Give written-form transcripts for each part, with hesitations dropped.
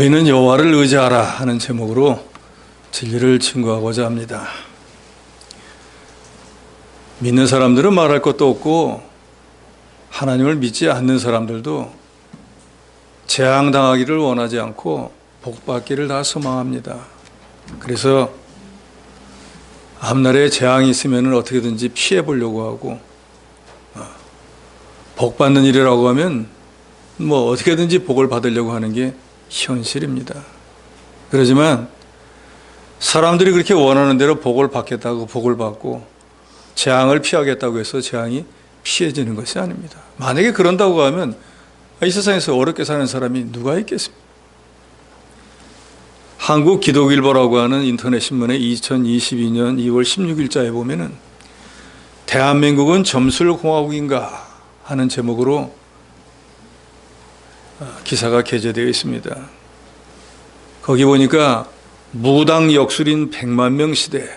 너희는 여호와를 의지하라 하는 제목으로 진리를 증거하고자 합니다. 믿는 사람들은 말할 것도 없고 하나님을 믿지 않는 사람들도 재앙당하기를 원하지 않고 복받기를 다 소망합니다. 그래서 앞날에 재앙이 있으면 어떻게든지 피해 보려고 하고, 복받는 일이라고 하면 어떻게든지 복을 받으려고 하는 게 현실입니다. 그렇지만 사람들이 그렇게 원하는 대로 복을 받겠다고 복을 받고 재앙을 피하겠다고 해서 재앙이 피해지는 것이 아닙니다. 만약에 그런다고 하면 이 세상에서 어렵게 사는 사람이 누가 있겠습니까? 한국기독일보라고 하는 인터넷 신문의 2022년 2월 16일자에 보면은 대한민국은 점술공화국인가 하는 제목으로 기사가 게재되어 있습니다. 거기 보니까 무당 역술인 100만 명 시대,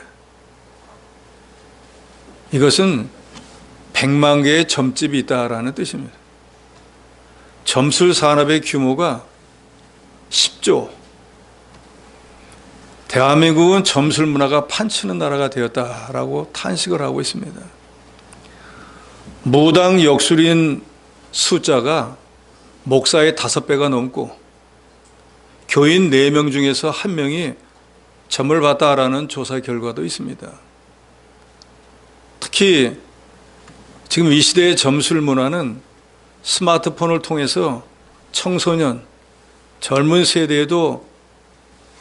이것은 100만 개의 점집이 있다라는 뜻입니다. 점술 산업의 규모가 10조. 대한민국은 점술 문화가 판치는 나라가 되었다라고 탄식을 하고 있습니다. 무당 역술인 숫자가 목사의 5배가 넘고 교인 4명 중에서 1명이 점을 봤다라는 조사 결과도 있습니다. 특히 지금 이 시대의 점술 문화는 스마트폰을 통해서 청소년, 젊은 세대에도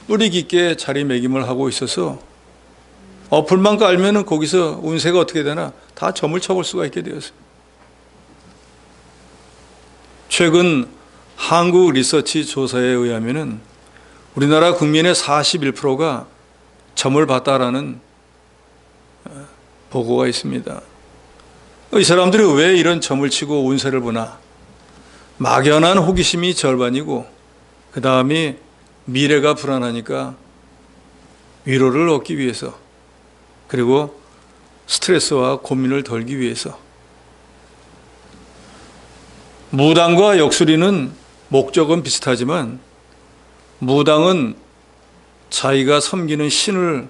뿌리 깊게 자리매김을 하고 있어서 어플만 깔면은 거기서 운세가 어떻게 되나 다 점을 쳐볼 수가 있게 되었어요. 최근 한국 리서치 조사에 의하면은 우리나라 국민의 41%가 점을 봤다라는 보고가 있습니다. 이 사람들이 왜 이런 점을 치고 운세를 보나? 막연한 호기심이 절반이고, 그 다음이 미래가 불안하니까 위로를 얻기 위해서, 그리고 스트레스와 고민을 덜기 위해서. 무당과 역술인은 목적은 비슷하지만 무당은 자기가 섬기는 신을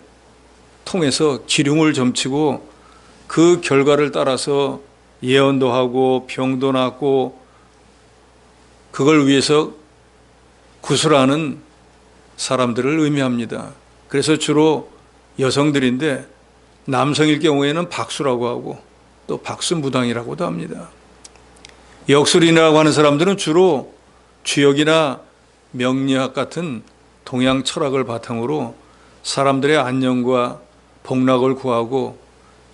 통해서 기륭을 점치고 그 결과를 따라서 예언도 하고 병도 낫고 그걸 위해서 구슬하는 사람들을 의미합니다. 그래서 주로 여성들인데 남성일 경우에는 박수라고 하고 또 박수무당이라고도 합니다. 역술인이라고 하는 사람들은 주로 주역이나 명리학 같은 동양 철학을 바탕으로 사람들의 안녕과 복락을 구하고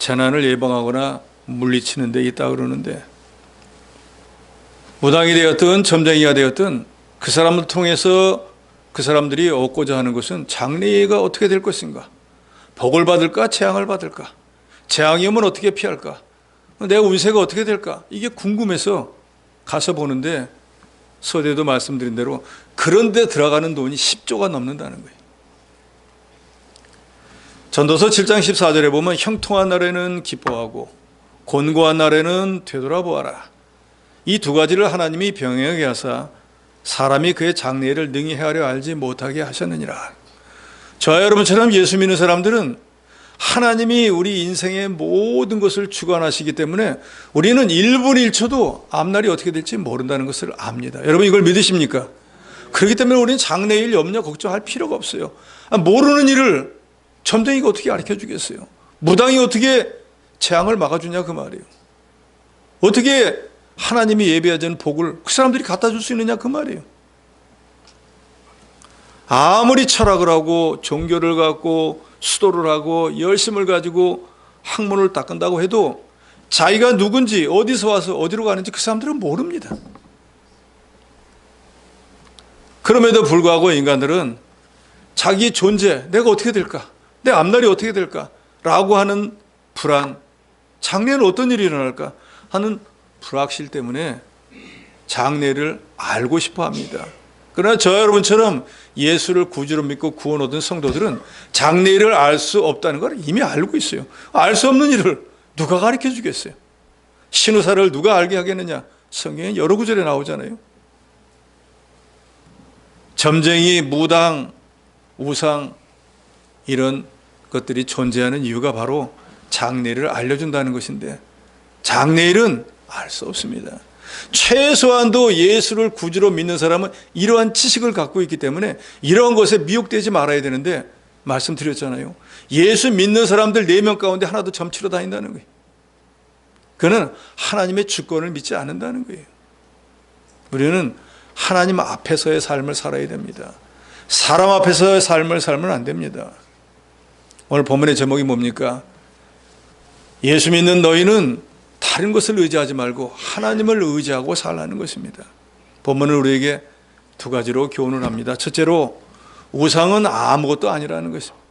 재난을 예방하거나 물리치는 데 있다 그러는데, 무당이 되었든 점쟁이가 되었든 그 사람을 통해서 그 사람들이 얻고자 하는 것은 장래가 어떻게 될 것인가, 복을 받을까 재앙을 받을까, 재앙이 오면 어떻게 피할까, 내 운세가 어떻게 될까, 이게 궁금해서 가서 보는데 서대도 말씀드린 대로 그런 데 들어가는 돈이 10조가 넘는다는 거예요. 전도서 7장 14절에 보면 형통한 날에는 기뻐하고 곤고한 날에는 되돌아보아라. 이 두 가지를 하나님이 병행하게 하사 사람이 그의 장래를 능히 헤아려 알지 못하게 하셨느니라. 저와 여러분처럼 예수 믿는 사람들은 하나님이 우리 인생의 모든 것을 주관하시기 때문에 우리는 1분 1초도 앞날이 어떻게 될지 모른다는 것을 압니다. 여러분 이걸 믿으십니까? 그렇기 때문에 우리는 장래일 염려 걱정할 필요가 없어요. 모르는 일을 점쟁이가 어떻게 가르쳐 주겠어요? 무당이 어떻게 재앙을 막아주냐 그 말이에요. 어떻게 하나님이 예비하지 않은 복을 그 사람들이 갖다 줄 수 있느냐 그 말이에요. 아무리 철학을 하고 종교를 갖고 수도를 하고 열심을 가지고 학문을 닦는다고 해도 자기가 누군지 어디서 와서 어디로 가는지 그 사람들은 모릅니다. 그럼에도 불구하고 인간들은 자기 존재, 내가 어떻게 될까, 내 앞날이 어떻게 될까 라고 하는 불안, 장래에는 어떤 일이 일어날까 하는 불확실 때문에 장래를 알고 싶어 합니다. 그러나 저와 여러분처럼 예수를 구주로 믿고 구원 얻은 성도들은 장래일을 알 수 없다는 걸 이미 알고 있어요. 알 수 없는 일을 누가 가르쳐 주겠어요? 신우사를 누가 알게 하겠느냐? 성경에 여러 구절에 나오잖아요. 점쟁이, 무당, 우상 이런 것들이 존재하는 이유가 바로 장래를 알려준다는 것인데 장래일은 알 수 없습니다. 최소한도 예수를 구주로 믿는 사람은 이러한 지식을 갖고 있기 때문에 이러한 것에 미혹되지 말아야 되는데 말씀드렸잖아요. 예수 믿는 사람들 4명 가운데 하나도 점치러 다닌다는 거예요. 그는 하나님의 주권을 믿지 않는다는 거예요. 우리는 하나님 앞에서의 삶을 살아야 됩니다. 사람 앞에서의 삶을 살면 안 됩니다. 오늘 본문의 제목이 뭡니까? 예수 믿는 너희는 다른 것을 의지하지 말고 하나님을 의지하고 살라는 것입니다. 본문은 우리에게 2가지로 교훈을 합니다. 첫째로 우상은 아무것도 아니라는 것입니다.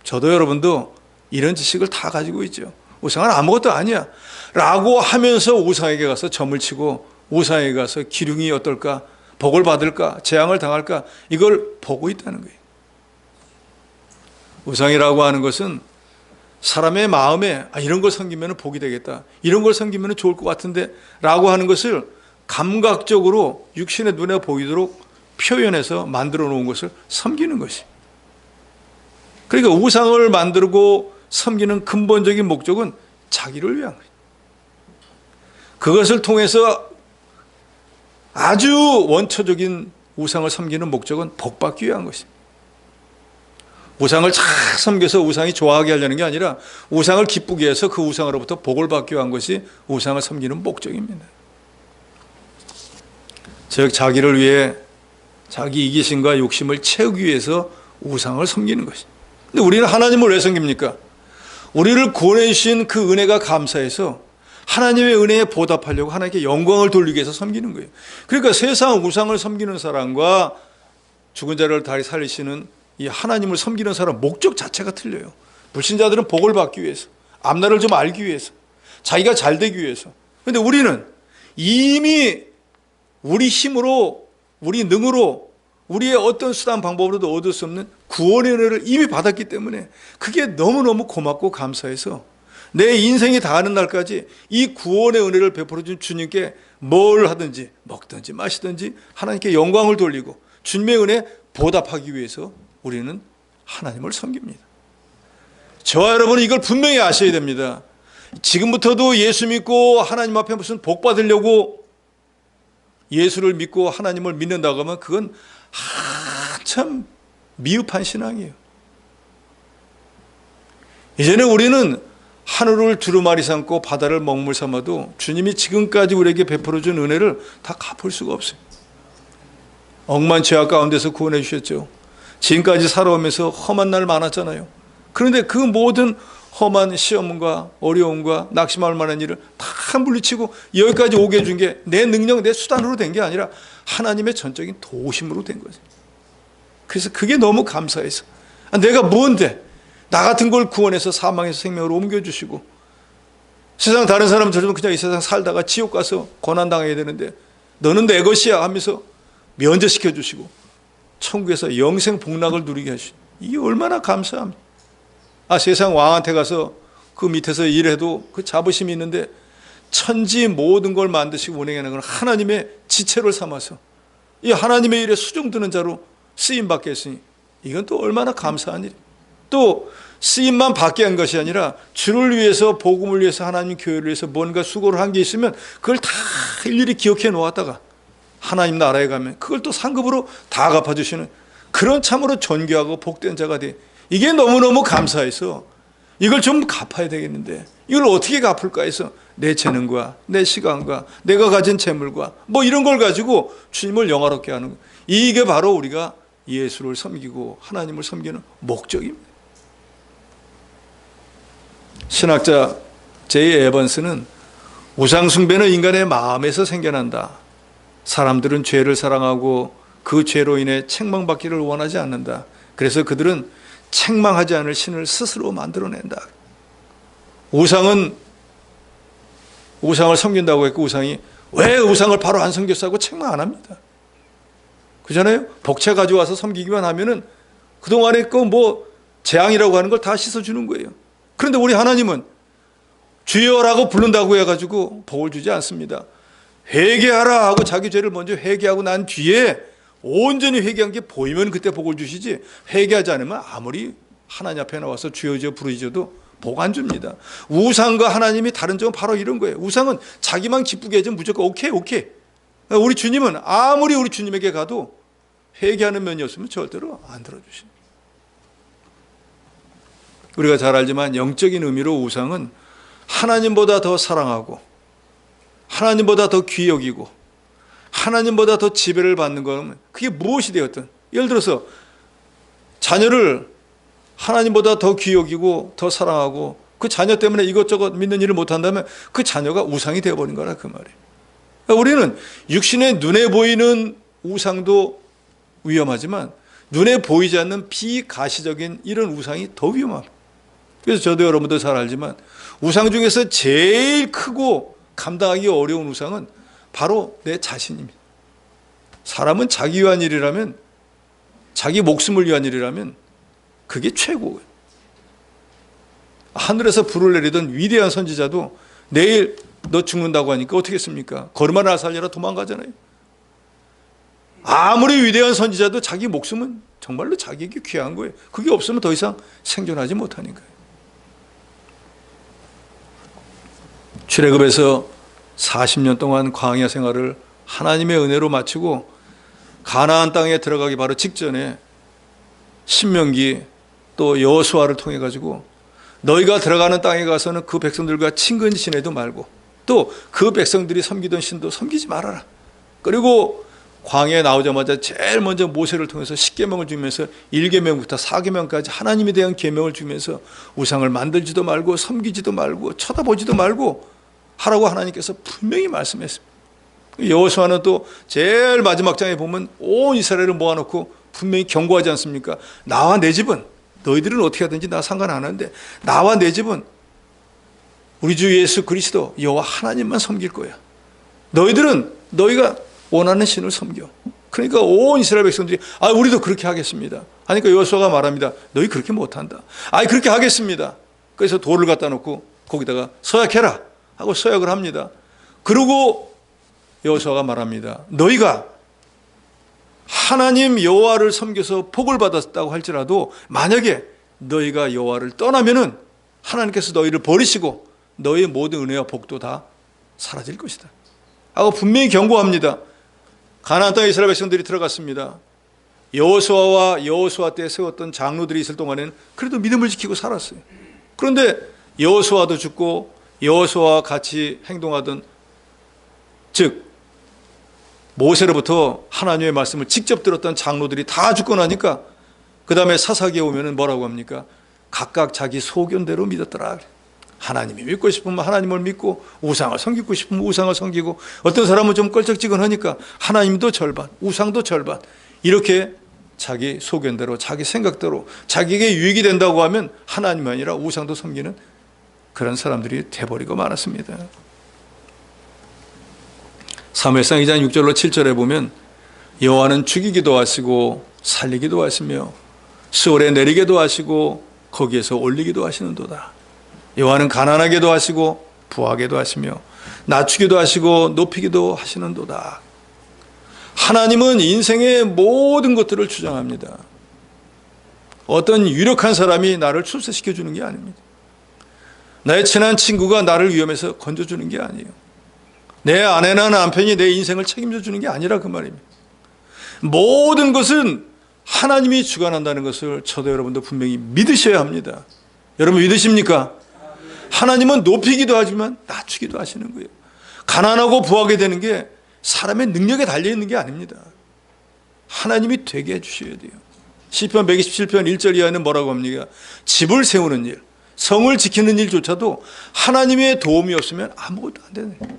저도 여러분도 이런 지식을 다 가지고 있죠. 우상은 아무것도 아니야 라고 하면서 우상에게 가서 점을 치고 우상에게 가서 기륭이 어떨까, 복을 받을까, 재앙을 당할까, 이걸 보고 있다는 거예요. 우상이라고 하는 것은 사람의 마음에 이런 걸 섬기면 복이 되겠다, 이런 걸 섬기면 좋을 것 같은데 라고 하는 것을 감각적으로 육신의 눈에 보이도록 표현해서 만들어 놓은 것을 섬기는 것이. 그러니까 우상을 만들고 섬기는 근본적인 목적은 자기를 위한 거예요. 그것을 통해서 아주 원초적인 우상을 섬기는 목적은 복받기 위한 것입니다. 우상을 잘 섬겨서 우상이 좋아하게 하려는 게 아니라 우상을 기쁘게 해서 그 우상으로부터 복을 받기 위한 것이 우상을 섬기는 목적입니다. 즉 자기를 위해 자기 이기심과 욕심을 채우기 위해서 우상을 섬기는 것입니다. 근데 우리는 하나님을 왜 섬깁니까? 우리를 구원해 주신 그 은혜가 감사해서 하나님의 은혜에 보답하려고 하나님께 영광을 돌리기 위해서 섬기는 거예요. 그러니까 세상 우상을 섬기는 사람과 죽은 자를 다시 살리시는 이 하나님을 섬기는 사람 목적 자체가 틀려요. 불신자들은 복을 받기 위해서, 앞날을 좀 알기 위해서, 자기가 잘 되기 위해서. 그런데 우리는 이미 우리 힘으로, 우리 능으로, 우리의 어떤 수단 방법으로도 얻을 수 없는 구원의 은혜를 이미 받았기 때문에 그게 너무너무 고맙고 감사해서 내 인생이 다하는 날까지 이 구원의 은혜를 베풀어 준 주님께 뭘 하든지 먹든지 마시든지 하나님께 영광을 돌리고 주님의 은혜 보답하기 위해서 우리는 하나님을 섬깁니다. 저와 여러분은 이걸 분명히 아셔야 됩니다. 지금부터도 예수 믿고 하나님 앞에 무슨 복 받으려고 예수를 믿고 하나님을 믿는다고 하면 그건 한참 미흡한 신앙이에요. 이제는 우리는 하늘을 두루마리 삼고 바다를 먹물 삼아도 주님이 지금까지 우리에게 베풀어준 은혜를 다 갚을 수가 없어요. 억만 죄악 가운데서 구원해 주셨죠. 지금까지 살아오면서 험한 날 많았잖아요. 그런데 그 모든 험한 시험과 어려움과 낙심할 만한 일을 다 물리치고 여기까지 오게 해준 게 내 능력, 내 수단으로 된 게 아니라 하나님의 전적인 도우심으로 된 거죠. 그래서 그게 너무 감사해서 내가 뭔데 나 같은 걸 구원해서 사망에서 생명으로 옮겨주시고 세상 다른 사람들은 그냥 이 세상 살다가 지옥 가서 고난당해야 되는데 너는 내 것이야 하면서 면제시켜 주시고 천국에서 영생 복락을 누리게 하시니 이게 얼마나 감사합니까? 세상 왕한테 가서 그 밑에서 일해도 그 자부심이 있는데 천지 모든 걸 만드시고 운행하는 건 하나님의 지체를 삼아서 이 하나님의 일에 수종드는 자로 쓰임받게 했으니 이건 또 얼마나 감사한 일이에요. 또 쓰임만 받게 한 것이 아니라 주를 위해서 복음을 위해서 하나님 교회를 위해서 뭔가 수고를 한 게 있으면 그걸 다 일일이 기억해 놓았다가 하나님 나라에 가면 그걸 또 상급으로 다 갚아주시는 그런 참으로 존귀하고 복된 자가 돼. 이게 너무너무 감사해서 이걸 좀 갚아야 되겠는데 이걸 어떻게 갚을까 해서 내 재능과 내 시간과 내가 가진 재물과 뭐 이런 걸 가지고 주님을 영화롭게 하는 거예요. 이게 바로 우리가 예수를 섬기고 하나님을 섬기는 목적입니다. 신학자 제이 에번스는 우상 숭배는 인간의 마음에서 생겨난다. 사람들은 죄를 사랑하고 그 죄로 인해 책망받기를 원하지 않는다. 그래서 그들은 책망하지 않을 신을 스스로 만들어낸다. 우상을 섬긴다고 했고 우상이 왜 우상을 바로 안 섬겼어 하고 책망 안 합니다. 그잖아요. 복채 가져와서 섬기기만 하면은 그동안에 그 뭐 재앙이라고 하는 걸 다 씻어주는 거예요. 그런데 우리 하나님은 주여라고 부른다고 해가지고 복을 주지 않습니다. 회개하라 하고 자기 죄를 먼저 회개하고 난 뒤에 온전히 회개한 게 보이면 그때 복을 주시지, 회개하지 않으면 아무리 하나님 앞에 나와서 주여 부르짖어도 복 안 줍니다. 우상과 하나님이 다른 점은 바로 이런 거예요. 우상은 자기만 기쁘게 해주면 무조건 오케이. 우리 주님은 아무리 우리 주님에게 가도 회개하는 면이 없으면 절대로 안 들어주십니다. 우리가 잘 알지만 영적인 의미로 우상은 하나님보다 더 사랑하고 하나님보다 더 귀히 여기고 하나님보다 더 지배를 받는 거는 그게 무엇이 되었든, 예를 들어서 자녀를 하나님보다 더 귀히 여기고 더 사랑하고 그 자녀 때문에 이것저것 믿는 일을 못한다면 그 자녀가 우상이 되어버린 거라 그 말이에요. 그러니까 우리는 육신의 눈에 보이는 우상도 위험하지만 눈에 보이지 않는 비가시적인 이런 우상이 더 위험합니다. 그래서 저도 여러분도 잘 알지만 우상 중에서 제일 크고 감당하기 어려운 우상은 바로 내 자신입니다. 사람은 자기 위한 일이라면, 자기 목숨을 위한 일이라면 그게 최고예요. 하늘에서 불을 내리던 위대한 선지자도 내일 너 죽는다고 하니까 어떻게 했습니까? 걸음하나 살려라 도망가잖아요. 아무리 위대한 선지자도 자기 목숨은 정말로 자기에게 귀한 거예요. 그게 없으면 더 이상 생존하지 못하니까요. 출애굽에서 40년 동안 광야 생활을 하나님의 은혜로 마치고 가나안 땅에 들어가기 바로 직전에 신명기 또 여호수아를 통해 가지고 너희가 들어가는 땅에 가서는 그 백성들과 친근 지내도 말고 또 그 백성들이 섬기던 신도 섬기지 말아라. 그리고 광야에 나오자마자 제일 먼저 모세를 통해서 10계명을 주면서 1계명부터 4계명까지 하나님에 대한 계명을 주면서 우상을 만들지도 말고 섬기지도 말고 쳐다보지도 말고 하라고 하나님께서 분명히 말씀했습니다. 여호수아는 또 제일 마지막 장에 보면 온 이스라엘을 모아놓고 분명히 경고하지 않습니까? 나와 내 집은, 너희들은 어떻게 하든지 나 상관 안 하는데 나와 내 집은 우리 주 예수 그리스도 여호와 하나님만 섬길 거야. 너희들은 너희가 원하는 신을 섬겨. 그러니까 온 이스라엘 백성들이 우리도 그렇게 하겠습니다. 하니까 여호수아가 말합니다. 너희 그렇게 못한다. 그렇게 하겠습니다. 그래서 돌을 갖다 놓고 거기다가 서약해라 하고 서약을 합니다. 그리고 여호수아가 말합니다. 너희가 하나님 여호와를 섬겨서 복을 받았다고 할지라도 만약에 너희가 여호와를 떠나면은 하나님께서 너희를 버리시고 너희의 모든 은혜와 복도 다 사라질 것이다 하고 분명히 경고합니다. 가나안 땅에 이스라엘 백성들이 들어갔습니다. 여호수아와 여호수아 때 세웠던 장로들이 있을 동안에는 그래도 믿음을 지키고 살았어요. 그런데 여호수아도 죽고 여호수아와 같이 행동하던, 즉 모세로부터 하나님의 말씀을 직접 들었던 장로들이 다 죽고 나니까 그 다음에 사사기에 오면은 뭐라고 합니까? 각각 자기 소견대로 믿었더라. 하나님이 믿고 싶으면 하나님을 믿고 우상을 섬기고 싶으면 우상을 섬기고, 어떤 사람은 좀 껄쩍지근하니까 하나님도 절반 우상도 절반, 이렇게 자기 소견대로 자기 생각대로 자기에게 유익이 된다고 하면 하나님이 아니라 우상도 섬기는 그런 사람들이 돼버리고 말았습니다. 사무엘상 2장 6절로 7절에 보면 여호와는 죽이기도 하시고 살리기도 하시며 수월에 내리기도 하시고 거기에서 올리기도 하시는도다. 여호와는 가난하게도 하시고 부하게도 하시며 낮추기도 하시고 높이기도 하시는도다. 하나님은 인생의 모든 것들을 주장합니다. 어떤 유력한 사람이 나를 출세시켜 주는 게 아닙니다. 나의 친한 친구가 나를 위험해서 건져주는 게 아니에요. 내 아내나 남편이 내 인생을 책임져 주는 게 아니라 그 말입니다. 모든 것은 하나님이 주관한다는 것을 저도 여러분도 분명히 믿으셔야 합니다. 여러분 믿으십니까? 하나님은 높이기도 하지만 낮추기도 하시는 거예요. 가난하고 부하게 되는 게 사람의 능력에 달려있는 게 아닙니다. 하나님이 되게 해주셔야 돼요. 시편 127편 1절 이하에는 뭐라고 합니까? 집을 세우는 일, 성을 지키는 일조차도 하나님의 도움이 없으면 아무것도 안 되는 거예요.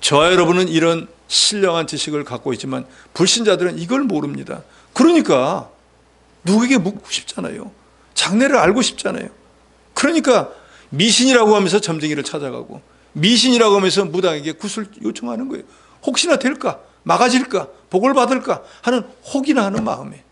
저와 여러분은 이런 신령한 지식을 갖고 있지만 불신자들은 이걸 모릅니다. 그러니까 누구에게 묻고 싶잖아요. 장래를 알고 싶잖아요. 그러니까 미신이라고 하면서 점쟁이를 찾아가고 미신이라고 하면서 무당에게 굿을 요청하는 거예요. 혹시나 될까? 막아질까? 복을 받을까? 하는 혹이나 하는 마음에.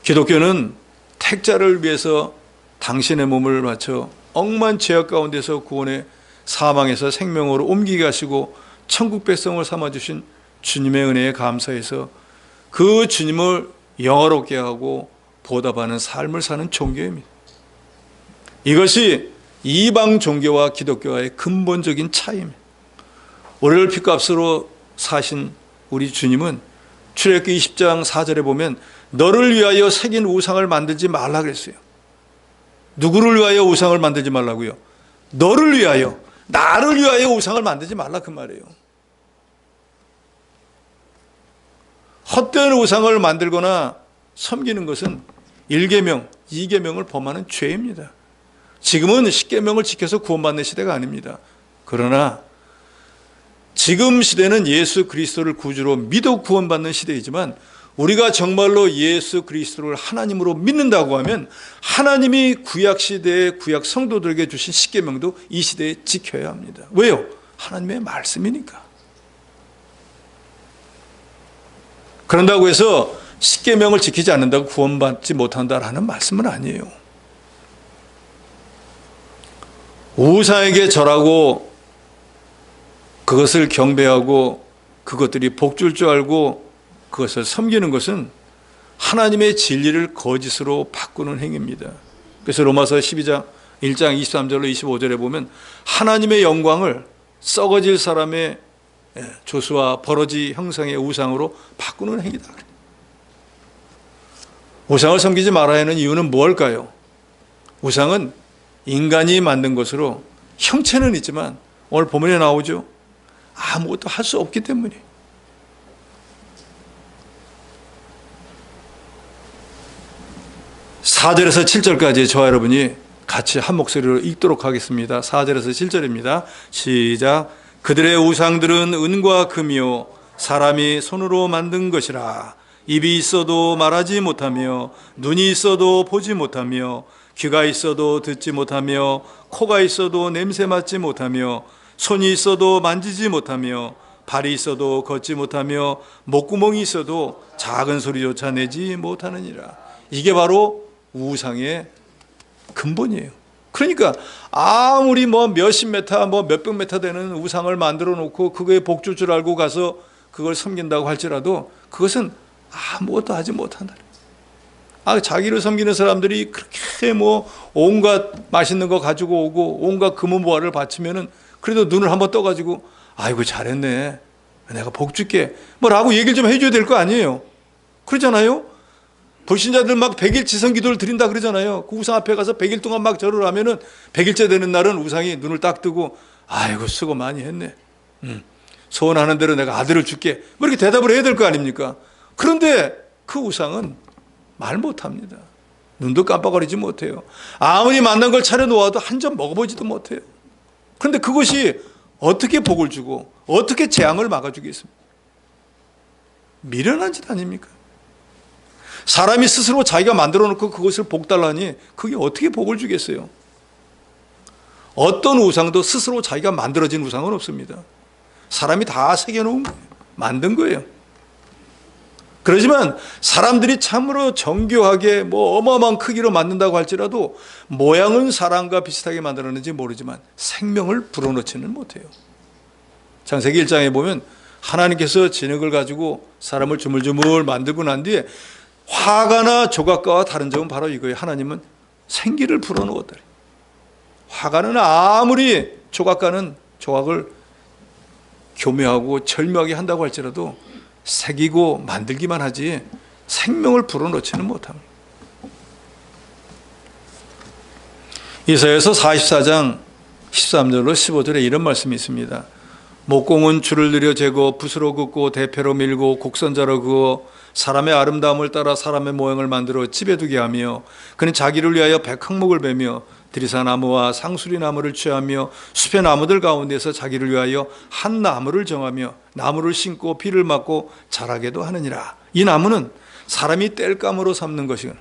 기독교는 택자를 위해서 당신의 몸을 바쳐 억만 죄악 가운데서 구원의 사망에서 생명으로 옮기게 하시고 천국 백성을 삼아주신 주님의 은혜에 감사해서 그 주님을 영화롭게 하고 보답하는 삶을 사는 종교입니다. 이것이 이방 종교와 기독교와의 근본적인 차이입니다. 우리를 핏값으로 사신 우리 주님은 출애굽기 20장 4절에 보면 너를 위하여 새긴 우상을 만들지 말라 그랬어요. 누구를 위하여 우상을 만들지 말라고요? 너를 위하여, 나를 위하여 우상을 만들지 말라 그 말이에요. 헛된 우상을 만들거나 섬기는 것은 1계명, 2계명을 범하는 죄입니다. 지금은 10계명을 지켜서 구원받는 시대가 아닙니다. 그러나 지금 시대는 예수 그리스도를 구주로 믿어 구원받는 시대이지만 우리가 정말로 예수 그리스도를 하나님으로 믿는다고 하면 하나님이 구약 시대의 구약 성도들에게 주신 10계명도 이 시대에 지켜야 합니다. 왜요? 하나님의 말씀이니까. 그런다고 해서 10계명을 지키지 않는다고 구원받지 못한다라는 말씀은 아니에요. 우상에게 절하고 그것을 경배하고 그것들이 복줄 줄 알고 그것을 섬기는 것은 하나님의 진리를 거짓으로 바꾸는 행위입니다. 그래서 로마서 12장 1장 23절로 25절에 보면 하나님의 영광을 썩어질 사람의 조수와 버러지 형상의 우상으로 바꾸는 행위다. 우상을 섬기지 말아야 하는 이유는 무엇일까요? 우상은 인간이 만든 것으로 형체는 있지만 오늘 본문에 나오죠. 아무것도 할 수 없기 때문이에요. (4절에서 7절까지) 저와 여러분이 같이 한 목소리로 읽도록 하겠습니다. 4절에서 7절입니다. 시작. 그들의 우상들은 은과 금이요 사람이 손으로 만든 것이라. 입이 있어도 말하지 못하며 눈이 있어도 보지 못하며 귀가 있어도 듣지 못하며 코가 있어도 냄새 맡지 못하며 손이 있어도 만지지 못하며 발이 있어도 걷지 못하며 목구멍이 있어도 작은 소리조차 내지 못하느니라. 이게 바로 우상의 근본이에요. 그러니까 아무리 몇십 메타 몇백 메타 되는 우상을 만들어 놓고 그거에 복줄 줄 알고 가서 그걸 섬긴다고 할지라도 그것은 아무것도 하지 못한다. 자기를 섬기는 사람들이 그렇게 온갖 맛있는 거 가지고 오고 온갖 금은보화를 바치면은 그래도 눈을 한번 떠가지고 아이고 잘했네, 내가 복 줄게 라고 얘기를 좀 해줘야 될 거 아니에요. 그러잖아요. 불신자들 막 100일 지성 기도를 드린다 그러잖아요. 그 우상 앞에 가서 100일 동안 막 절을 하면은 100일째 되는 날은 우상이 눈을 딱 뜨고 아이고 수고 많이 했네, 소원하는 대로 내가 아들을 줄게 이렇게 대답을 해야 될 거 아닙니까? 그런데 그 우상은 말 못합니다. 눈도 깜빡거리지 못해요. 아무리 만난 걸 차려놓아도 한 점 먹어보지도 못해요. 그런데 그것이 어떻게 복을 주고 어떻게 재앙을 막아주겠습니까? 미련한 짓 아닙니까? 사람이 스스로 자기가 만들어 놓고 그것을 복달라니 그게 어떻게 복을 주겠어요? 어떤 우상도 스스로 자기가 만들어진 우상은 없습니다. 사람이 다 새겨놓은 거예요. 만든 거예요. 그렇지만 사람들이 참으로 정교하게 어마어마한 크기로 만든다고 할지라도 모양은 사람과 비슷하게 만들었는지 모르지만 생명을 불어넣지는 못해요. 창세기 1장에 보면 하나님께서 진흙을 가지고 사람을 주물주물 만들고 난 뒤에 화가나 조각가와 다른 점은 바로 이거예요. 하나님은 생기를 불어넣었다. 화가는 아무리 조각가는 조각을 교묘하고 절묘하게 한다고 할지라도 새기고 만들기만 하지 생명을 불어넣지는 못합니다. 이사야서 44장 13절로 15절에 이런 말씀이 있습니다. 목공은 줄을 들여 재고 붓으로 긋고 대패로 밀고 곡선자로 그어 사람의 아름다움을 따라 사람의 모양을 만들어 집에 두게 하며 그는 자기를 위하여 백항목을 베며 드리사나무와 상수리나무를 취하며 숲의 나무들 가운데서 자기를 위하여 한 나무를 정하며 나무를 심고 비를 맞고 자라게도 하느니라. 이 나무는 사람이 땔감으로 삼는 것이고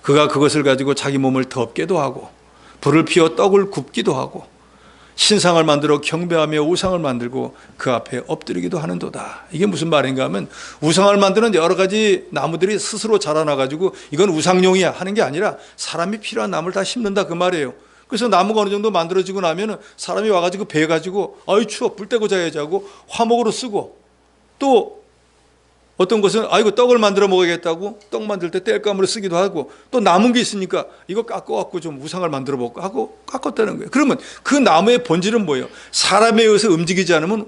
그가 그것을 가지고 자기 몸을 덮게도 하고 불을 피워 떡을 굽기도 하고 신상을 만들어 경배하며 우상을 만들고 그 앞에 엎드리기도 하는도다. 이게 무슨 말인가 하면 우상을 만드는 여러 가지 나무들이 스스로 자라나가지고 이건 우상용이야 하는 게 아니라 사람이 필요한 나무를 다 심는다 그 말이에요. 그래서 나무가 어느 정도 만들어지고 나면은 사람이 와가지고 배 가지고 아유 추워 불 떼고 자야지 하고 화목으로 쓰고, 또 어떤 것은 아이고 떡을 만들어 먹어야겠다고 떡 만들 때 땔감으로 쓰기도 하고, 또 남은 게 있으니까 이거 깎아갖고 좀 우상을 만들어 볼까 하고 깎았다는 거예요. 그러면 그 나무의 본질은 뭐예요? 사람에 의해서 움직이지 않으면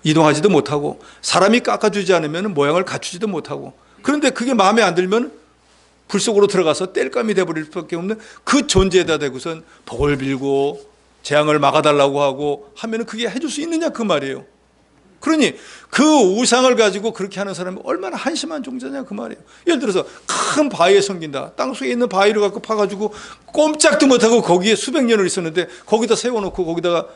이동하지도 못하고, 사람이 깎아주지 않으면 모양을 갖추지도 못하고, 그런데 그게 마음에 안 들면 불 속으로 들어가서 땔감이 돼버릴 수밖에 없는 그 존재에다 대고선 복을 빌고 재앙을 막아달라고 하고 하면은 그게 해줄 수 있느냐 그 말이에요. 그러니 그 우상을 가지고 그렇게 하는 사람이 얼마나 한심한 종자냐 그 말이에요. 예를 들어서 큰 바위에 섬긴다. 땅속에 있는 바위를 갖고 파가지고 꼼짝도 못하고 거기에 수백 년을 있었는데 거기다 세워놓고 거기다가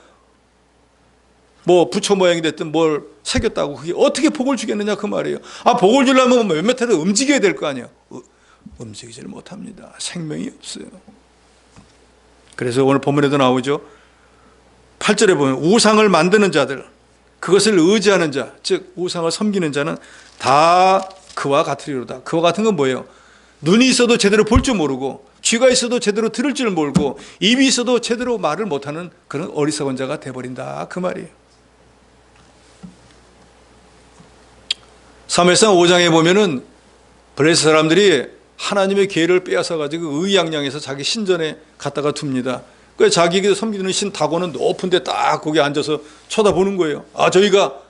뭐 부처 모양이 됐든 뭘 새겼다고 그게 어떻게 복을 주겠느냐 그 말이에요. 아, 복을 주려면 몇몇 해도 움직여야 될 거 아니에요. 움직이지를 못합니다. 생명이 없어요. 그래서 오늘 본문에도 나오죠. 8절에 보면 우상을 만드는 자들, 그것을 의지하는 자, 즉 우상을 섬기는 자는 다 그와 같으리로다. 그와 같은 건 뭐예요? 눈이 있어도 제대로 볼 줄 모르고, 귀가 있어도 제대로 들을 줄 모르고, 입이 있어도 제대로 말을 못하는 그런 어리석은 자가 돼버린다 그 말이에요. 사무엘상 5장에 보면은 블레셋 사람들이 하나님의 기회를 빼앗아 가지고 의양양해서 자기 신전에 갖다가 둡니다. 그래서 자기에게 섬기는 신 다곤은 높은 데 딱 거기 앉아서 쳐다보는 거예요. 아, 저희가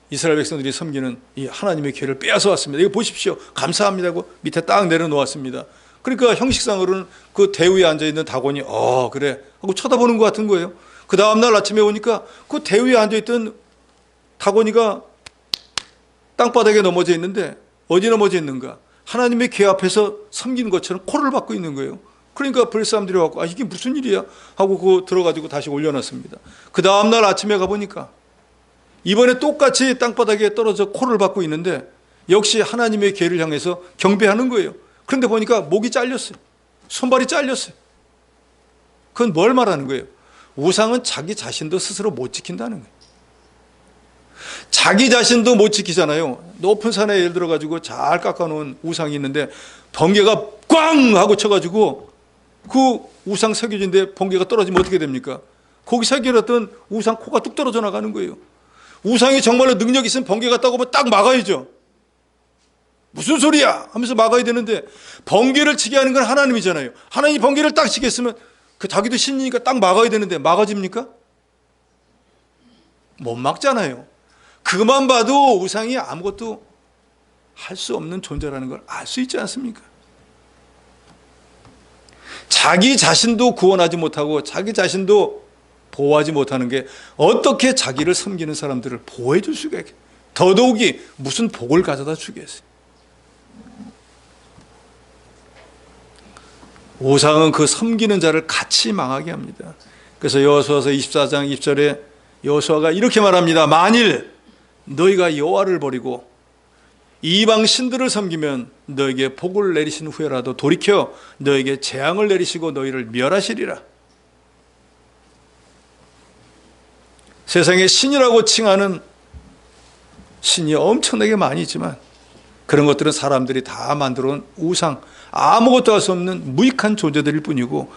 이스라엘 백성들이 섬기는 이 하나님의 기회를 빼앗아 왔습니다. 이거 보십시오. 감사합니다 하고 밑에 딱 내려놓았습니다. 그러니까 형식상으로는 그 대위에 앉아있는 다곤이 그래 하고 쳐다보는 것 같은 거예요. 그 다음날 아침에 오니까 그 대위에 앉아있던 다곤이가 땅바닥에 넘어져 있는데, 어디 넘어져 있는가? 하나님의 궤 앞에서 섬기는 것처럼 코를 박고 있는 거예요. 그러니까 블레셋 사람들이 와서 이게 무슨 일이야 하고 그거 들어가지고 다시 올려놨습니다. 그 다음날 아침에 가보니까 이번에 똑같이 땅바닥에 떨어져 코를 박고 있는데 역시 하나님의 궤를 향해서 경배하는 거예요. 그런데 보니까 목이 잘렸어요. 손발이 잘렸어요. 그건 뭘 말하는 거예요? 우상은 자기 자신도 스스로 못 지킨다는 거예요. 자기 자신도 못 지키잖아요. 높은 산에 예를 들어가지고 잘 깎아놓은 우상이 있는데 번개가 꽝 하고 쳐가지고 그 우상 새겨진데 번개가 떨어지면 어떻게 됩니까? 거기 새겨놨던 우상 코가 뚝 떨어져 나가는 거예요. 우상이 정말로 능력이 있으면 번개가 따고 딱 막아야죠. 무슨 소리야 하면서 막아야 되는데, 번개를 치게 하는 건 하나님이잖아요. 하나님이 번개를 딱 치겠으면 그 자기도 신이니까 딱 막아야 되는데 막아집니까? 못 막잖아요. 그만 봐도 우상이 아무것도 할 수 없는 존재라는 걸 알 수 있지 않습니까? 자기 자신도 구원하지 못하고 자기 자신도 보호하지 못하는 게 어떻게 자기를 섬기는 사람들을 보호해 줄 수가 있겠어요? 더더욱이 무슨 복을 가져다 주겠어요? 우상은 그 섬기는 자를 같이 망하게 합니다. 그래서 여호수아서 24장 20절에 여호수아가 이렇게 말합니다. 만일 너희가 여호와를 버리고 이방 신들을 섬기면 너에게 복을 내리신 후에라도 돌이켜 너에게 재앙을 내리시고 너희를 멸하시리라. 세상에 신이라고 칭하는 신이 엄청나게 많이 있지만 그런 것들은 사람들이 다 만들어 온 우상, 아무것도 할 수 없는 무익한 존재들일 뿐이고,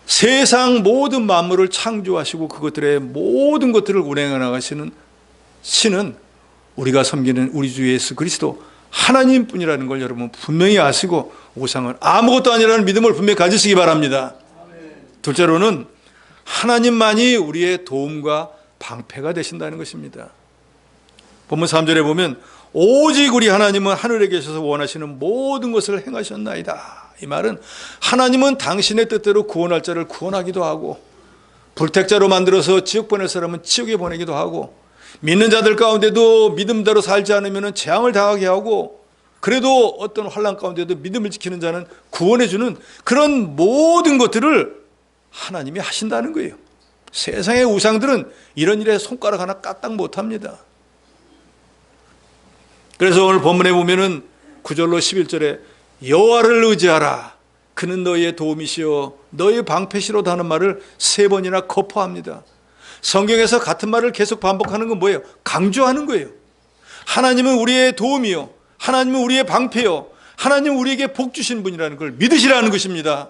세상 모든 만물을 창조하시고 그것들의 모든 것들을 운행해 나가시는 신은 우리가 섬기는 우리 주 예수 그리스도 하나님뿐이라는 걸 여러분 분명히 아시고 우상은 아무것도 아니라는 믿음을 분명히 가지시기 바랍니다. 둘째로는 하나님만이 우리의 도움과 방패가 되신다는 것입니다. 본문 3절에 보면 오직 우리 하나님은 하늘에 계셔서 원하시는 모든 것을 행하셨나이다. 이 말은 하나님은 당신의 뜻대로 구원할 자를 구원하기도 하고, 불택자로 만들어서 지옥 보낼 사람은 지옥에 보내기도 하고, 믿는 자들 가운데도 믿음대로 살지 않으면 재앙을 당하게 하고, 그래도 어떤 환난 가운데도 믿음을 지키는 자는 구원해 주는 그런 모든 것들을 하나님이 하신다는 거예요. 세상의 우상들은 이런 일에 손가락 하나 까딱 못합니다. 그래서 오늘 본문에 보면은 9절로 11절에 여호와를 의지하라, 그는 너희의 도움이시요 너희의 방패시로다 하는 말을 3번이나 거포합니다. 성경에서 같은 말을 계속 반복하는 건 뭐예요? 강조하는 거예요. 하나님은 우리의 도움이요, 하나님은 우리의 방패요, 하나님은 우리에게 복 주신 분이라는 걸 믿으시라는 것입니다.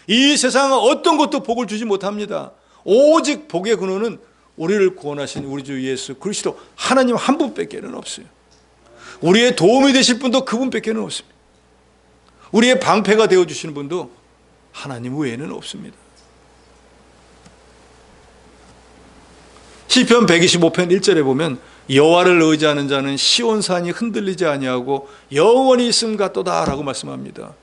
이 세상 어떤 것도 복을 주지 못합니다. 오직 복의 근원은 우리를 구원하신 우리 주 예수 그리스도 하나님 한 분밖에는 없어요. 우리의 도움이 되실 분도 그분밖에는 없습니다. 우리의 방패가 되어주시는 분도 하나님 외에는 없습니다. 시편 125편 1절에 보면 여호와를 의지하는 자는 시온산이 흔들리지 아니하고 영원히 있음 같도다 라고 말씀합니다.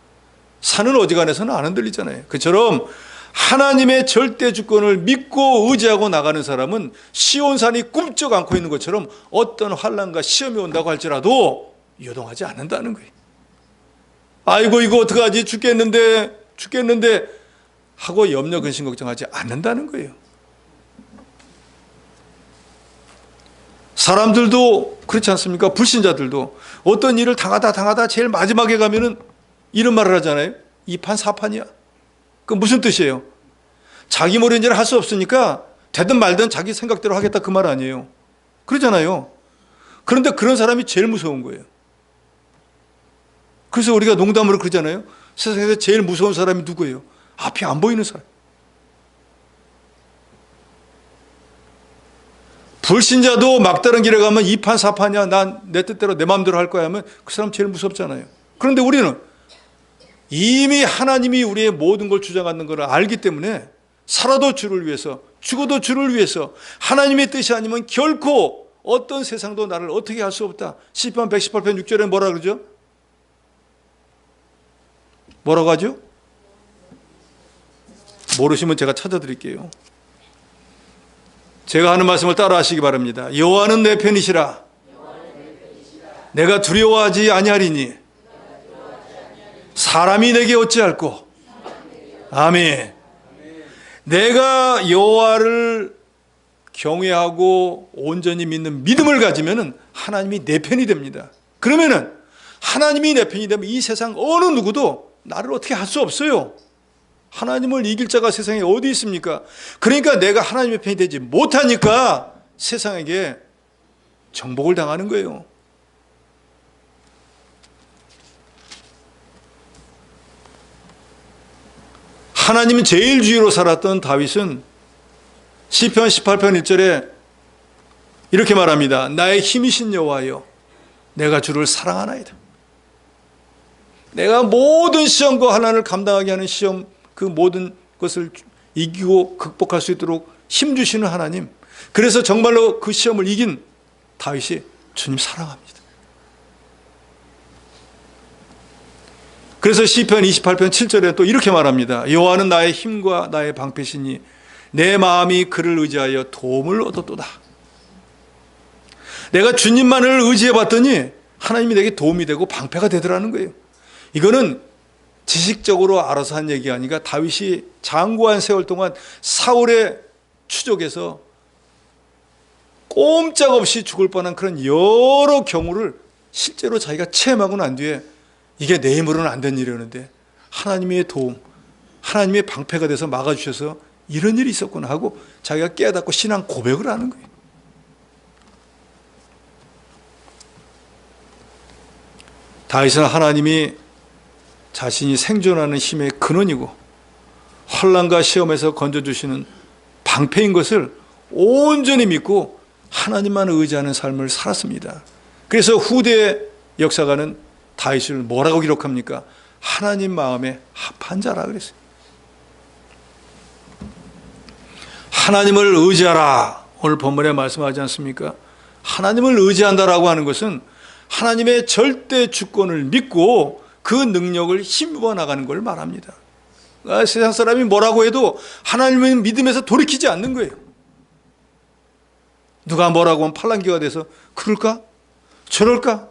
산은 어지간해서는 안 흔들리잖아요. 그처럼 하나님의 절대 주권을 믿고 의지하고 나가는 사람은 시온산이 꿈쩍 않고 있는 것처럼 어떤 환난과 시험이 온다고 할지라도 요동하지 않는다는 거예요. 아이고 이거 어떡하지 죽겠는데 하고 염려 근심 걱정하지 않는다는 거예요. 사람들도 그렇지 않습니까? 불신자들도 어떤 일을 당하다 제일 마지막에 가면은 이런 말을 하잖아요. 2판 4판이야. 그 무슨 뜻이에요? 자기 모르는 일을 할 수 없으니까 되든 말든 자기 생각대로 하겠다 그 말 아니에요. 그러잖아요. 그런데 그런 사람이 제일 무서운 거예요. 그래서 우리가 농담으로 그러잖아요. 세상에서 제일 무서운 사람이 누구예요? 앞이 안 보이는 사람. 불신자도 막다른 길에 가면 2판 4판이야. 난 내 뜻대로 내 마음대로 할 거야 하면 그 사람 제일 무섭잖아요. 그런데 우리는 이미 하나님이 우리의 모든 걸 주장하는 걸 알기 때문에 살아도 주를 위해서 죽어도 주를 위해서 하나님의 뜻이 아니면 결코 어떤 세상도 나를 어떻게 할 수 없다. 시편 118편 6절에 뭐라 그러죠? 뭐라고 하죠? 모르시면 제가 찾아드릴게요. 제가 하는 말씀을 따라 하시기 바랍니다. 여호와는 내 편이시라. 내가 두려워하지 아니하리니 사람이 내게 어찌할꼬. 아멘. 내가 여호와를 경외하고 온전히 믿는 믿음을 가지면 하나님이 내 편이 됩니다. 그러면은 하나님이 내 편이 되면 이 세상 어느 누구도 나를 어떻게 할 수 없어요. 하나님을 이길 자가 세상에 어디 있습니까? 그러니까 내가 하나님의 편이 되지 못하니까 세상에게 정복을 당하는 거예요. 하나님은 제일 주의로 살았던 다윗은 시편 18편 1절에 이렇게 말합니다. 나의 힘이신 여호와여 내가 주를 사랑하나이다. 내가 모든 시험과 환난을 감당하게 하는 시험 그 모든 것을 이기고 극복할 수 있도록 힘 주시는 하나님. 그래서 정말로 그 시험을 이긴 다윗이 주님 사랑합니다. 그래서 시편 28편 7절에 또 이렇게 말합니다. 여호와는 나의 힘과 나의 방패시니 내 마음이 그를 의지하여 도움을 얻었도다. 내가 주님만을 의지해 봤더니 하나님이 내게 도움이 되고 방패가 되더라는 거예요. 이거는 지식적으로 알아서 한 얘기가 아니라 다윗이 장구한 세월 동안 사울의 추적에서 꼼짝없이 죽을 뻔한 그런 여러 경우를 실제로 자기가 체험하고 난 뒤에 이게 내 힘으로는 안 된 일이었는데 하나님의 도움, 하나님의 방패가 돼서 막아주셔서 이런 일이 있었구나 하고 자기가 깨닫고 신앙 고백을 하는 거예요. 다윗은 하나님이 자신이 생존하는 힘의 근원이고 환난과 시험에서 건져주시는 방패인 것을 온전히 믿고 하나님만 의지하는 삶을 살았습니다. 그래서 후대 역사가는 다윗을 뭐라고 기록합니까? 하나님 마음에 합한 자라 그랬어요. 하나님을 의지하라. 오늘 본문에 말씀하지 않습니까? 하나님을 의지한다라고 하는 것은 하나님의 절대 주권을 믿고 그 능력을 힘입어 나가는 걸 말합니다. 세상 사람이 뭐라고 해도 하나님의 믿음에서 돌이키지 않는 거예요. 누가 뭐라고 하면 팔랑귀가 돼서 그럴까? 저럴까?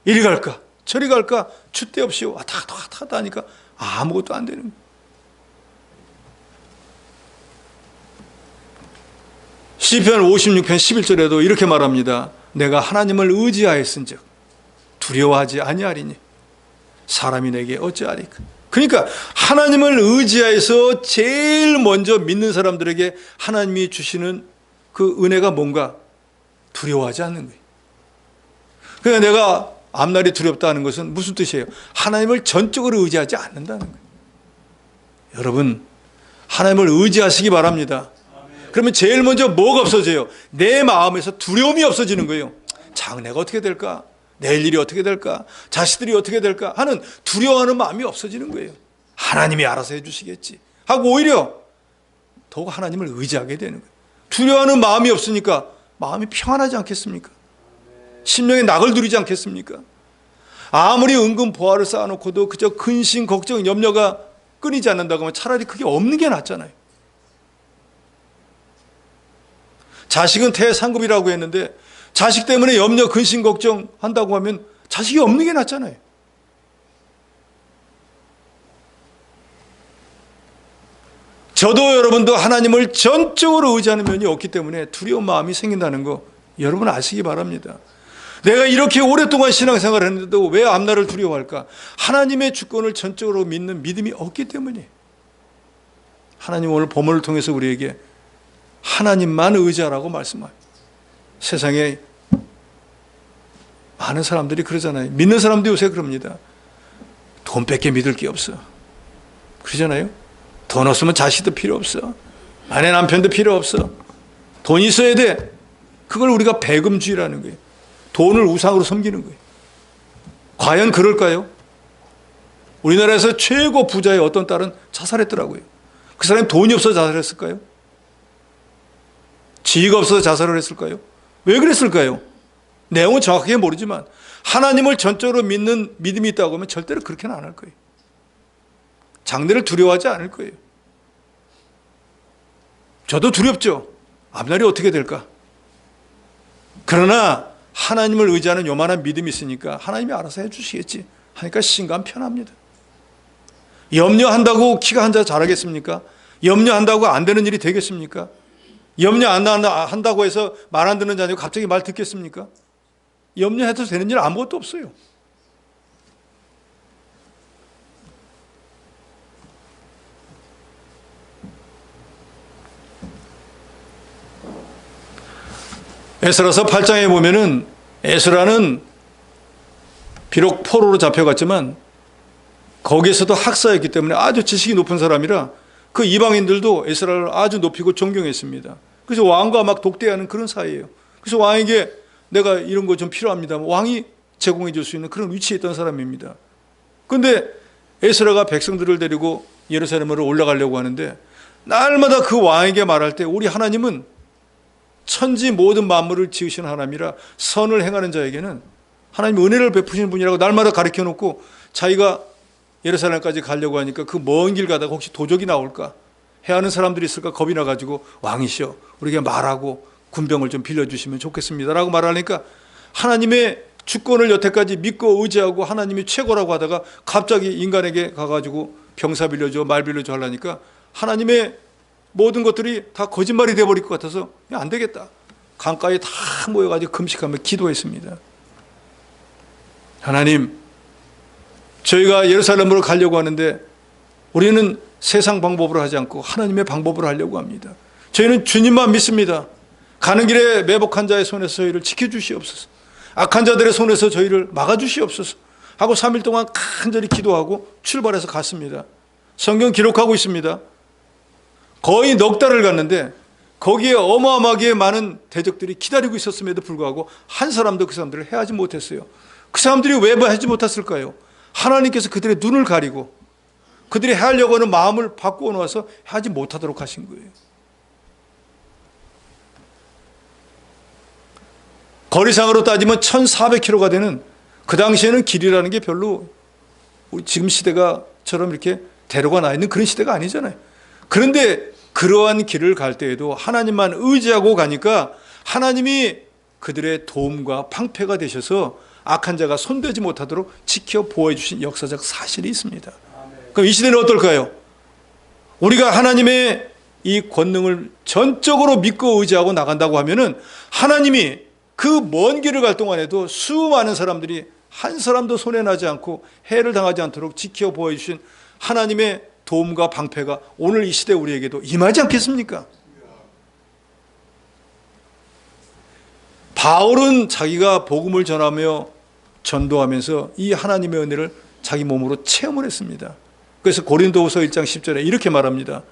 이리 갈까? 저리 갈까? 줏대 없이 왔다 갔다 하니까 아무것도 안 되는 거예요. 시편 56편 11절에도 이렇게 말합니다. 내가 하나님을 의지하였은즉 두려워하지 아니하리니 사람이 내게 어찌하리까. 그러니까 하나님을 의지하여서 제일 먼저 믿는 사람들에게 하나님이 주시는 그 은혜가 뭔가 두려워하지 않는 거예요. 그러니까 내가 앞날이 두렵다는 것은 무슨 뜻이에요? 하나님을 전적으로 의지하지 않는다는 거예요. 여러분, 하나님을 의지하시기 바랍니다. 그러면 제일 먼저 뭐가 없어져요? 내 마음에서 두려움이 없어지는 거예요. 장래가 어떻게 될까? 내일 일이 어떻게 될까? 자식들이 어떻게 될까? 하는 두려워하는 마음이 없어지는 거예요. 하나님이 알아서 해주시겠지 하고 오히려 더욱 하나님을 의지하게 되는 거예요. 두려워하는 마음이 없으니까 마음이 평안하지 않겠습니까? 심령에 낙을 두리지 않겠습니까? 아무리 은근 보화를 쌓아놓고도 그저 근심, 걱정, 염려가 끊이지 않는다고 하면 차라리 그게 없는 게 낫잖아요. 자식은 태상급이라고 했는데 자식 때문에 염려, 근심, 걱정한다고 하면 자식이 없는 게 낫잖아요. 저도 여러분도 하나님을 전적으로 의지하는 면이 없기 때문에 두려운 마음이 생긴다는 거 여러분 아시기 바랍니다. 내가 이렇게 오랫동안 신앙생활을 했는데도 왜 앞날을 두려워할까? 하나님의 주권을 전적으로 믿는 믿음이 없기 때문이에요. 하나님 오늘 본문을 통해서 우리에게 하나님만 의지하라고 말씀해요. 세상에 많은 사람들이 그러잖아요. 믿는 사람도 요새 그럽니다. 돈밖에 믿을 게 없어. 그러잖아요. 돈 없으면 자식도 필요 없어. 아내 남편도 필요 없어. 돈 있어야 돼. 그걸 우리가 배금주의라는 거예요. 돈을 우상으로 섬기는 거예요. 과연 그럴까요? 우리나라에서 최고 부자의 어떤 딸은 자살했더라고요. 그 사람이 돈이 없어서 자살했을까요? 지위가 없어서 자살을 했을까요? 왜 그랬을까요? 내용은 정확하게 모르지만 하나님을 전적으로 믿는 믿음이 있다고 하면 절대로 그렇게는 안 할 거예요. 장래를 두려워하지 않을 거예요. 저도 두렵죠. 앞날이 어떻게 될까? 그러나 하나님을 의지하는 요만한 믿음이 있으니까 하나님이 알아서 해주시겠지 하니까心간 편합니다. 염려한다고 키가 한자 자라겠습니까? 염려한다고 안 되는 일이 되겠습니까? 염려 안 한다고 해서 말 안 듣는 자녀가 갑자기 말 듣겠습니까? 염려해도 되는 일 아무것도 없어요. 에스라서 8장에 보면은 에스라는 비록 포로로 잡혀갔지만 거기에서도 학사였기 때문에 아주 지식이 높은 사람이라 그 이방인들도 에스라를 아주 높이고 존경했습니다. 그래서 왕과 막 독대하는 그런 사이예요. 그래서 왕에게 내가 이런 거 좀 필요합니다. 왕이 제공해 줄 수 있는 그런 위치에 있던 사람입니다. 그런데 에스라가 백성들을 데리고 예루살렘으로 올라가려고 하는데 날마다 그 왕에게 말할 때 우리 하나님은 천지 모든 만물을 지으시는 하나님이라 선을 행하는 자에게는 하나님 은혜를 베푸시는 분이라고 날마다 가르쳐 놓고 자기가 예루살렘까지 가려고 하니까 그 먼 길 가다가 혹시 도적이 나올까 해하는 사람들이 있을까 겁이 나가지고 왕이시여 우리에게 말하고 군병을 좀 빌려주시면 좋겠습니다 라고 말하니까 하나님의 주권을 여태까지 믿고 의지하고 하나님이 최고라고 하다가 갑자기 인간에게 가가지고 병사 빌려줘 말 빌려줘 하려니까 하나님의 모든 것들이 다 거짓말이 되어버릴 것 같아서 안 되겠다. 강가에 다 모여가지고 금식하며 기도했습니다. 하나님, 저희가 예루살렘으로 가려고 하는데 우리는 세상 방법으로 하지 않고 하나님의 방법으로 하려고 합니다. 저희는 주님만 믿습니다. 가는 길에 매복한 자의 손에서 저희를 지켜주시옵소서. 악한 자들의 손에서 저희를 막아주시옵소서 하고 3일 동안 간절히 기도하고 출발해서 갔습니다. 성경 기록하고 있습니다. 거의 넉 달을 갔는데 거기에 어마어마하게 많은 대적들이 기다리고 있었음에도 불구하고 한 사람도 그 사람들을 해하지 못했어요. 그 사람들이 왜 하지 못했을까요? 하나님께서 그들의 눈을 가리고 그들이 해하려고 하는 마음을 바꾸어 놓아서 하지 못하도록 하신 거예요. 거리상으로 따지면 1400km가 되는 그 당시에는 길이라는 게 별로 우리 지금 시대가처럼 이렇게 대로가 나 있는 그런 시대가 아니잖아요. 그런데 그러한 길을 갈 때에도 하나님만 의지하고 가니까 하나님이 그들의 도움과 방패가 되셔서 악한 자가 손대지 못하도록 지켜 보호해 주신 역사적 사실이 있습니다. 그럼 이 시대는 어떨까요? 우리가 하나님의 이 권능을 전적으로 믿고 의지하고 나간다고 하면은 하나님이 그 먼 길을 갈 동안에도 수많은 사람들이 한 사람도 손해나지 않고 해를 당하지 않도록 지켜 보호해 주신 하나님의 도움과 방패가 오늘 이 시대 우리에게도 임하지 않겠습니까? 바울은 자기가 복음을 전하며 전도하면서 이 하나님의 은혜를 자기 몸으로 체험을 했습니다. 그래서 고린도후서 1장 10절에 이렇게 말합니다.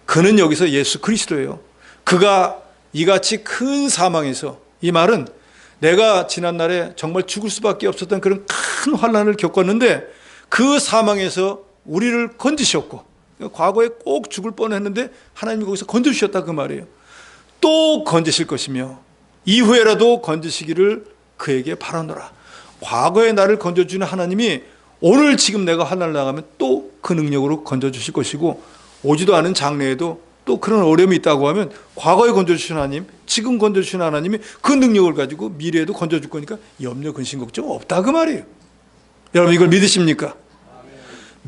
그는 여기서 예수 그리스도예요. 그가 이같이 큰 사망에서, 이 말은 내가 지난날에 정말 죽을 수밖에 없었던 그런 큰 환난을 겪었는데 그 사망에서 우리를 건지셨고, 과거에 꼭 죽을 뻔했는데 하나님이 거기서 건져주셨다 그 말이에요. 또 건지실 것이며 이후에라도 건지시기를 그에게 바라노라. 과거에 나를 건져주는 하나님이 오늘 지금 내가 환난을 당하면 또 그 능력으로 건져주실 것이고, 오지도 않은 장래에도 또 그런 어려움이 있다고 하면 과거에 건져주신 하나님, 지금 건져주신 하나님이 그 능력을 가지고 미래에도 건져줄 거니까 염려 근심 걱정 없다 그 말이에요. 여러분 이걸 믿으십니까?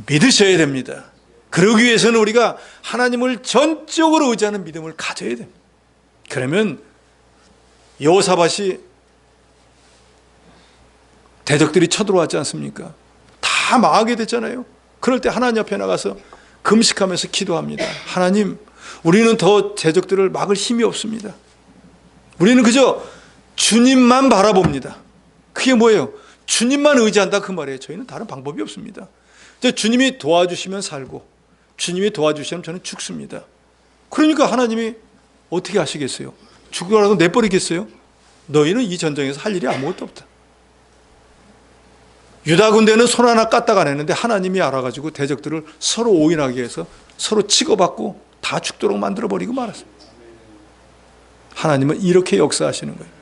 믿으셔야 됩니다. 그러기 위해서는 우리가 하나님을 전적으로 의지하는 믿음을 가져야 됩니다. 그러면 여호사밧이 대적들이 쳐들어왔지 않습니까? 다 망하게 됐잖아요. 그럴 때 하나님 앞에 나가서 금식하면서 기도합니다. 하나님, 우리는 더 대적들을 막을 힘이 없습니다. 우리는 그저 주님만 바라봅니다. 그게 뭐예요? 주님만 의지한다 그 말이에요. 저희는 다른 방법이 없습니다. 주님이 도와주시면 살고 주님이 도와주시면 저는 죽습니다. 그러니까 하나님이 어떻게 하시겠어요? 죽으라고 내버리겠어요? 너희는 이 전쟁에서 할 일이 아무것도 없다. 유다 군대는 손 하나 까딱 안 했는데 하나님이 알아가지고 대적들을 서로 오인하게 해서 서로 치고받고 다 죽도록 만들어버리고 말았어요. 하나님은 이렇게 역사하시는 거예요.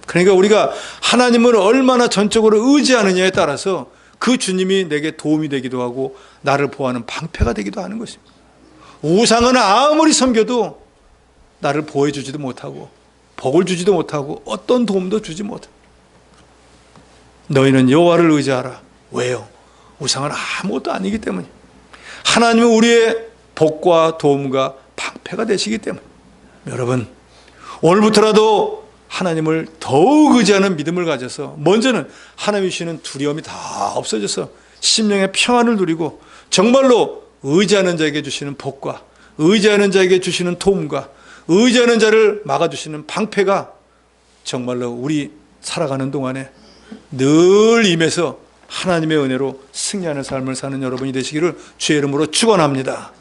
그러니까 우리가 하나님을 얼마나 전적으로 의지하느냐에 따라서 그 주님이 내게 도움이 되기도 하고 나를 보호하는 방패가 되기도 하는 것입니다. 우상은 아무리 섬겨도 나를 보호해주지도 못하고 복을 주지도 못하고 어떤 도움도 주지 못합니다. 너희는 여호와를 의지하라. 왜요? 우상은 아무것도 아니기 때문이에요. 하나님은 우리의 복과 도움과 방패가 되시기 때문에 여러분 오늘부터라도 하나님을 더욱 의지하는 믿음을 가져서 먼저는 하나님이 주시는 두려움이 다 없어져서 심령의 평안을 누리고 정말로 의지하는 자에게 주시는 복과 의지하는 자에게 주시는 도움과 의지하는 자를 막아주시는 방패가 정말로 우리 살아가는 동안에 늘 임해서 하나님의 은혜로 승리하는 삶을 사는 여러분이 되시기를 주의 이름으로 축원합니다.